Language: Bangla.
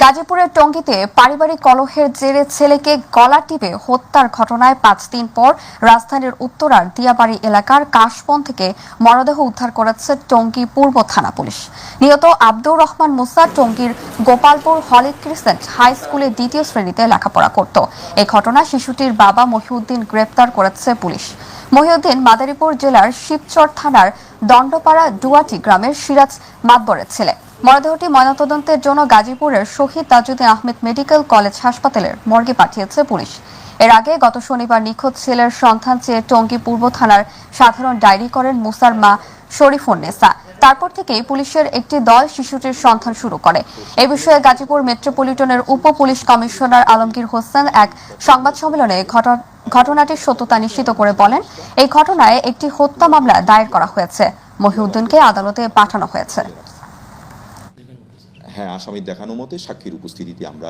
গাজীপুরের টঙ্গীতে পারিবারিক কলহের জেরে ছেলেকে গলা টিপে হত্যার ঘটনায় ৫ দিন পর রাজধানীর উত্তরার দিয়াবাড়ি এলাকার কাশবন থেকে মরদেহ উদ্ধার করেছে টঙ্গী পূর্ব থানা পুলিশ। নিহত আব্দুর রহমান মুসা টঙ্গীর গোপালপুর হলি ক্রিসেন্ট হাই স্কুলে ২য় শ্রেণীতে লেখাপড়া করত। এই ঘটনায় শিশুটির বাবা মহিউদ্দিন গ্রেপ্তার করেছে পুলিশ। মহিউদ্দিন মাদারীপুর জেলার শিবচর থানার দণ্ডপাড়া ডুয়াটি গ্রামের সিরাজ মাতবরের ছেলে। মরদেহটি ময়নাতদন্তের জন্য গাজীপুরের শহীদ তাজউদ্দিন আহমেদ মেডিকেল কলেজ হাসপাতালের মর্গে পাঠিয়েছে পুলিশ। এর আগে গত শনিবার নিখোঁজ ছেলের সন্ধান চেয়ে টঙ্গী পূর্ব থানার সাধারণ ডায়েরি করেন মুসার মা শরীফুন্নেসা। তারপর থেকেই পুলিশের একটি দল শিশুটির সন্ধান শুরু করে। এ বিষয়ে গাজীপুর মেট্রোপলিটনের উপ পুলিশ কমিশনার আলমগীর হোসেন এক সংবাদ সম্মেলনে ঘটনাটির সত্যতা নিশ্চিত করে বলেন, এই ঘটনায় একটি হত্যা মামলা দায়ের করা হয়েছে। মহিউদ্দিনকে আদালতে পাঠানো হয়েছে। হ্যাঁ, আসামি দেখানো মতে সাক্ষীর উপস্থিতিতে আমরা